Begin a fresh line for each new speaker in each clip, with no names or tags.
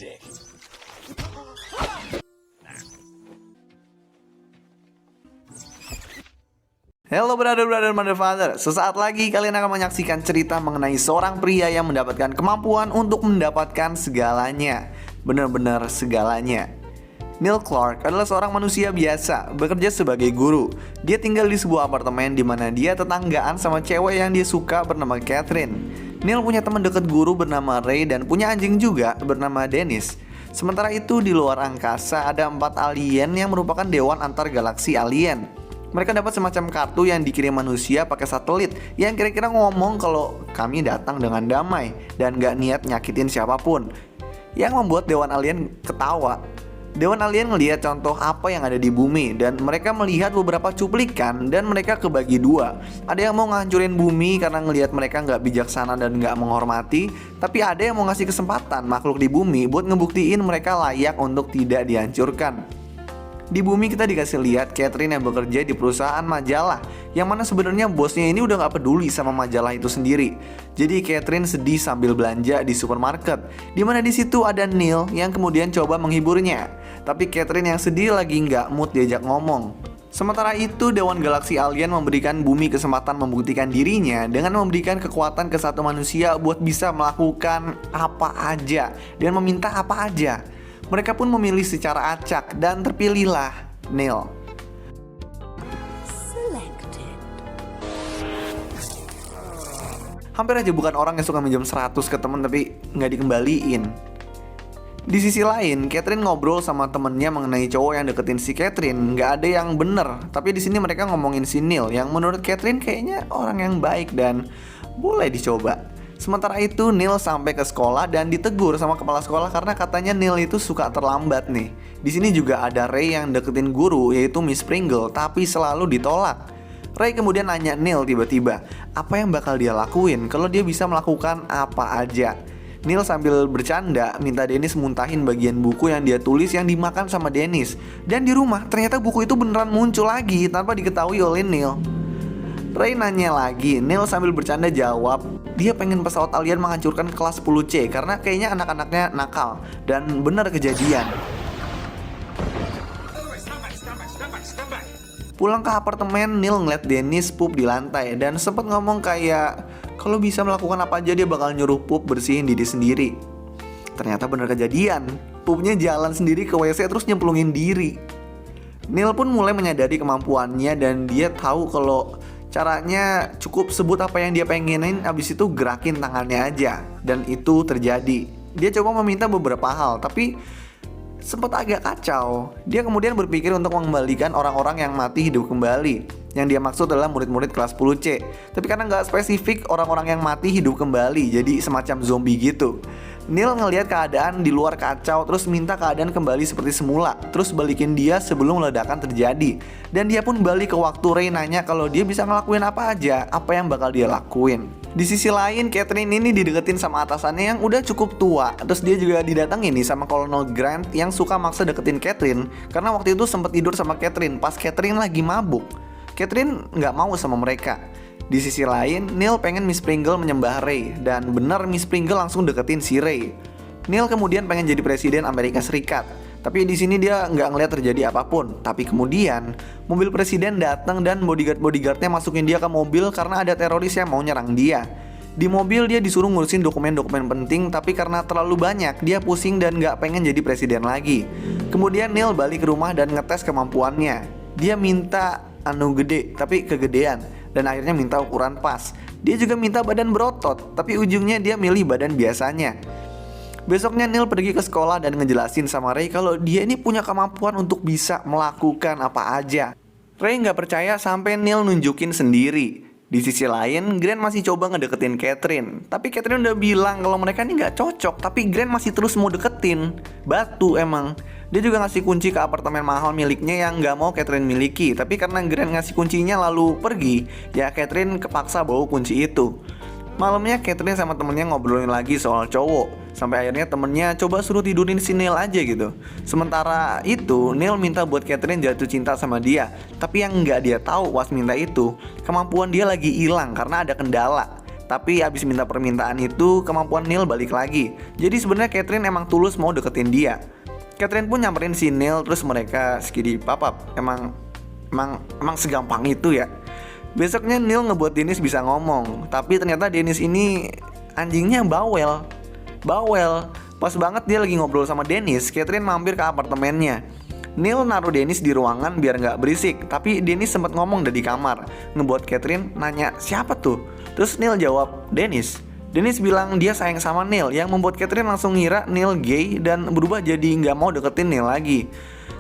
dick.
Hello brother, mother, father. Sesaat lagi kalian akan menyaksikan cerita mengenai seorang pria yang mendapatkan kemampuan untuk mendapatkan segalanya. Benar-benar segalanya. Neil Clark adalah seorang manusia biasa, bekerja sebagai guru. Dia tinggal di sebuah apartemen di mana dia tetanggaan sama cewek yang dia suka bernama Catherine. Neil punya teman dekat guru bernama Ray dan punya anjing juga bernama Dennis. Sementara itu di luar angkasa ada 4 alien yang merupakan dewan antar galaksi alien. Mereka dapat semacam kartu yang dikirim manusia pakai satelit yang kira-kira ngomong kalau kami datang dengan damai dan gak niat nyakitin siapapun. Yang membuat Dewan Alien ketawa. Dewan Alien ngelihat contoh apa yang ada di bumi dan mereka melihat beberapa cuplikan dan mereka kebagi dua. Ada yang mau ngancurin bumi karena ngelihat mereka gak bijaksana dan gak menghormati, tapi ada yang mau ngasih kesempatan makhluk di bumi buat ngebuktiin mereka layak untuk tidak dihancurkan. Di bumi kita dikasih lihat Catherine yang bekerja di perusahaan majalah, yang mana sebenarnya bosnya ini udah gak peduli sama majalah itu sendiri. Jadi Catherine sedih sambil belanja di supermarket, dimana di situ ada Neil yang kemudian coba menghiburnya. Tapi Catherine yang sedih lagi gak mood diajak ngomong. Sementara itu Dewan Galaksi Alien memberikan bumi kesempatan membuktikan dirinya dengan memberikan kekuatan ke satu manusia buat bisa melakukan apa aja dan meminta apa aja. Mereka pun memilih secara acak dan terpilihlah Neil. Hampir aja bukan orang yang suka minjem 100 ke temen tapi nggak dikembaliin. Di sisi lain, Catherine ngobrol sama temennya mengenai cowok yang deketin si Catherine. Nggak ada yang bener, tapi di sini mereka ngomongin si Neil yang menurut Catherine kayaknya orang yang baik dan boleh dicoba. Sementara itu Neil sampai ke sekolah dan ditegur sama kepala sekolah karena katanya Neil itu suka terlambat nih. Di sini juga ada Ray yang deketin guru yaitu Miss Pringle tapi selalu ditolak. Ray kemudian nanya Neil tiba-tiba apa yang bakal dia lakuin kalau dia bisa melakukan apa aja. Neil sambil bercanda minta Dennis muntahin bagian buku yang dia tulis yang dimakan sama Dennis. Dan di rumah ternyata buku itu beneran muncul lagi tanpa diketahui oleh Neil. Ray nanya lagi, Neil sambil bercanda jawab dia pengen pesawat alien menghancurkan kelas 10C karena kayaknya anak-anaknya nakal. Dan benar kejadian. Pulang ke apartemen, Neil ngeliat Dennis pup di lantai dan sempat ngomong kayak kalau bisa melakukan apa aja dia bakal nyuruh pup bersihin diri sendiri. Ternyata benar kejadian, pupnya jalan sendiri ke WC terus nyemplungin diri. Neil pun mulai menyadari kemampuannya dan dia tahu kalau caranya cukup sebut apa yang dia pengenin, abis itu gerakin tangannya aja. Dan itu terjadi. Dia coba meminta beberapa hal, tapi sempat agak kacau. Dia kemudian berpikir untuk mengembalikan orang-orang yang mati hidup kembali. Yang dia maksud adalah murid-murid kelas 10C. Tapi karena nggak spesifik orang-orang yang mati hidup kembali, jadi semacam zombie gitu. Neil ngelihat keadaan di luar kacau, terus minta keadaan kembali seperti semula, terus balikin dia sebelum ledakan terjadi. Dan dia pun balik ke waktu Ray nanya kalau dia bisa ngelakuin apa aja, apa yang bakal dia lakuin. Di sisi lain, Catherine ini dideketin sama atasannya yang udah cukup tua. Terus dia juga didatengin nih sama Colonel Grant yang suka maksa deketin Catherine karena waktu itu sempat tidur sama Catherine pas Catherine lagi mabuk. Catherine nggak mau sama mereka. Di sisi lain, Neil pengen Miss Pringle menyembah Ray dan benar Miss Pringle langsung deketin si Ray. Neil kemudian pengen jadi presiden Amerika Serikat. Tapi di sini dia nggak ngeliat terjadi apapun. Tapi kemudian mobil presiden datang dan bodyguardnya masukin dia ke mobil karena ada teroris yang mau nyerang dia. Di mobil dia disuruh ngurusin dokumen-dokumen penting, tapi karena terlalu banyak dia pusing dan nggak pengen jadi presiden lagi. Kemudian Neil balik ke rumah dan ngetes kemampuannya. Dia minta gede tapi kegedean dan akhirnya minta ukuran pas. Dia juga minta badan berotot, tapi ujungnya dia milih badan biasanya. Besoknya Neil pergi ke sekolah dan ngejelasin sama Ray kalau dia ini punya kemampuan untuk bisa melakukan apa aja. Ray nggak percaya sampai Neil nunjukin sendiri. Di sisi lain, Grant masih coba ngedeketin Catherine. Tapi Catherine udah bilang kalau mereka ini nggak cocok, tapi Grant masih terus mau deketin. Batu emang. Dia juga ngasih kunci ke apartemen mahal miliknya yang nggak mau Catherine miliki. Tapi karena Grant ngasih kuncinya lalu pergi, ya Catherine kepaksa bawa kunci itu. Malamnya Catherine sama temennya ngobrolin lagi soal cowok. Sampai akhirnya temennya coba suruh tidurin si Neil aja gitu. Sementara itu Neil minta buat Catherine jatuh cinta sama dia. Tapi yang nggak dia tahu pas minta itu, kemampuan dia lagi hilang karena ada kendala. Tapi abis minta permintaan itu, kemampuan Neil balik lagi. Jadi sebenarnya Catherine emang tulus mau deketin dia. Catherine pun nyamperin si Neil, terus mereka skidi papap. Emang segampang itu ya. Besoknya Neil ngebuat Dennis bisa ngomong. Tapi ternyata Dennis ini anjingnya bawel. Pas banget dia lagi ngobrol sama Dennis, Catherine mampir ke apartemennya. Neil naruh Dennis di ruangan biar nggak berisik. Tapi Dennis sempat ngomong dari kamar, ngebuat Catherine nanya siapa tuh. Terus Neil jawab Dennis. Dennis bilang dia sayang sama Neil, yang membuat Catherine langsung ngira Neil gay dan berubah jadi nggak mau deketin Neil lagi.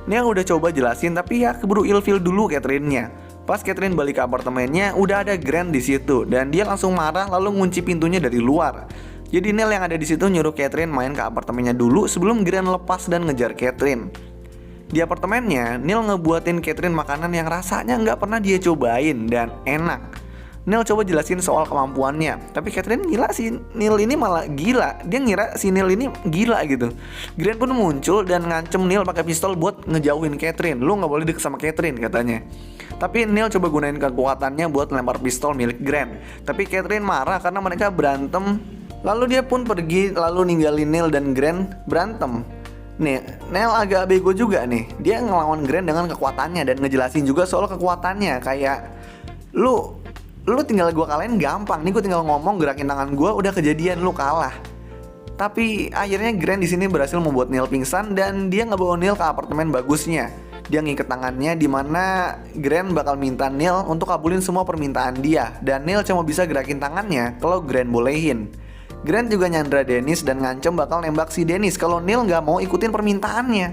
Neil udah coba jelasin tapi ya keburu ilfil dulu Catherine-nya. Pas Catherine balik ke apartemennya, udah ada Grant di situ dan dia langsung marah lalu ngunci pintunya dari luar. Jadi Neil yang ada di situ nyuruh Catherine main ke apartemennya dulu sebelum Grant lepas dan ngejar Catherine. Di apartemennya, Neil ngebuatin Catherine makanan yang rasanya nggak pernah dia cobain dan enak. Neil coba jelasin soal kemampuannya, tapi Catherine gila si Neil ini malah gila. Dia ngira si Neil ini gila gitu. Grant pun muncul dan ngancem Neil pakai pistol buat ngejauhin Catherine. Lu nggak boleh deket sama Catherine katanya. Tapi Neil coba gunain kekuatannya buat lempar pistol milik Grant. Tapi Catherine marah karena mereka berantem. Lalu dia pun pergi lalu ninggalin Neil dan Grant berantem. Neil agak bego juga nih. Dia ngelawan Grant dengan kekuatannya dan ngejelasin juga soal kekuatannya kayak lu tinggal gue kalahin gampang nih, gue tinggal ngomong gerakin tangan gue udah kejadian, lu kalah. Tapi akhirnya Grant di sini berhasil membuat Neil pingsan dan dia ngebawa Neil ke apartemen bagusnya. Dia ngiket tangannya di mana Grant bakal minta Neil untuk kabulin semua permintaan dia dan Neil cuma bisa gerakin tangannya kalau Grant bolehin. Grant juga nyandra Dennis dan ngancem bakal nembak si Dennis kalau Neil nggak mau ikutin permintaannya.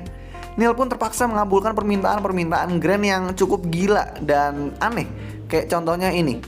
Neil pun terpaksa mengabulkan permintaan Grant yang cukup gila dan aneh. Kayak contohnya ini.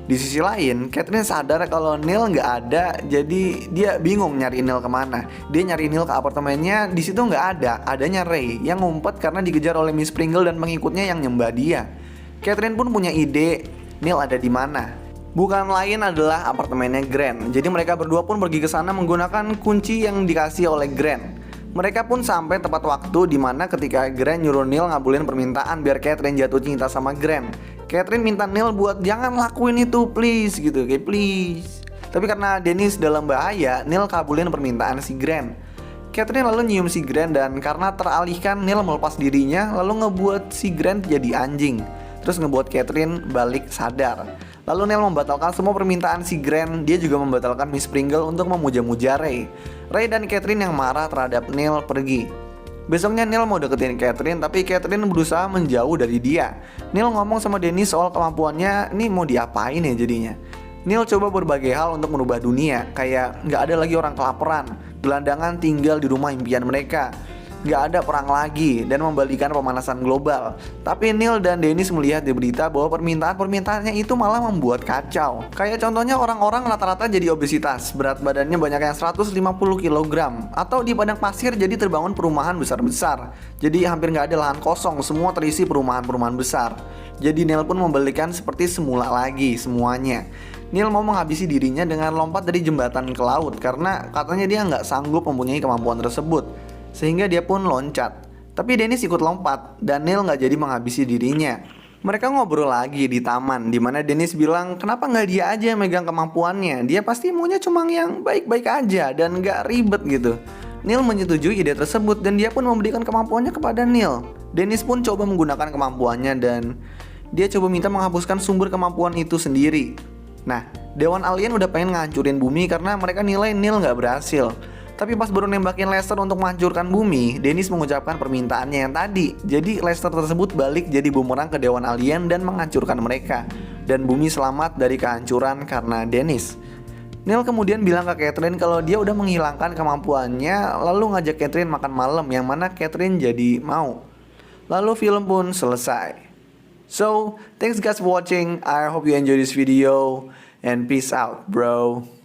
Di sisi lain, Catherine sadar kalau Neil nggak ada, jadi dia bingung nyari Neil kemana. Dia nyari Neil ke apartemennya, di situ nggak ada, adanya Ray yang ngumpet karena dikejar oleh Miss Pringle dan pengikutnya yang nyembah dia. Catherine pun punya ide Neil ada di mana. Bukan lain adalah apartemennya Grant. Jadi mereka berdua pun pergi ke sana menggunakan kunci yang dikasih oleh Grant. Mereka pun sampai tepat waktu di mana ketika Grant nyuruh Neil ngabulin permintaan biar Catherine jatuh cinta sama Grant. Catherine minta Neil buat jangan lakuin itu please gitu, kayak please. Tapi karena Dennis dalam bahaya, Neil kabulin permintaan si Grant. Catherine lalu nyium si Grant dan karena teralihkan Neil melepas dirinya lalu ngebuat si Grant jadi anjing. Terus ngebuat Catherine balik sadar. Lalu Neil membatalkan semua permintaan si Grant. Dia juga membatalkan Miss Pringle untuk memuja-muja Ray. Ray dan Catherine yang marah terhadap Neil pergi. Besoknya Neil mau deketin Catherine, tapi Catherine berusaha menjauh dari dia. Neil ngomong sama Dennis soal kemampuannya, ini mau diapain ya jadinya. Neil coba berbagai hal untuk merubah dunia, kayak gak ada lagi orang kelaparan, gelandangan tinggal di rumah impian mereka, gak ada perang lagi, dan membalikan pemanasan global. Tapi Neil dan Dennis melihat di berita bahwa permintaannya itu malah membuat kacau. Kayak contohnya orang-orang rata-rata jadi obesitas, berat badannya banyak yang 150 kg. Atau di padang pasir jadi terbangun perumahan besar-besar. Jadi hampir gak ada lahan kosong, semua terisi perumahan-perumahan besar. Jadi Neil pun membalikan seperti semula lagi semuanya. Neil mau menghabisi dirinya dengan lompat dari jembatan ke laut karena katanya dia nggak sanggup mempunyai kemampuan tersebut. Sehingga dia pun loncat. Tapi Dennis ikut lompat dan Neil nggak jadi menghabisi dirinya. Mereka ngobrol lagi di taman, dimana Dennis bilang kenapa nggak dia aja yang megang kemampuannya. Dia pasti maunya cuma yang baik-baik aja dan nggak ribet gitu. Neil menyetujui ide tersebut dan dia pun memberikan kemampuannya kepada Neil. Dennis pun coba menggunakan kemampuannya dan dia coba minta menghapuskan sumber kemampuan itu sendiri. Nah, Dewan Alien udah pengen ngancurin bumi karena mereka nilai Neil nggak berhasil. Tapi pas baru nembakin laser untuk menghancurkan bumi, Dennis mengucapkan permintaannya yang tadi. Jadi laser tersebut balik jadi bumerang ke Dewan Alien dan menghancurkan mereka. Dan bumi selamat dari kehancuran karena Dennis. Neil kemudian bilang ke Catherine kalau dia udah menghilangkan kemampuannya, lalu ngajak Catherine makan malam yang mana Catherine jadi mau. Lalu film pun selesai. So, thanks guys for watching. I hope you enjoy this video and peace out, bro.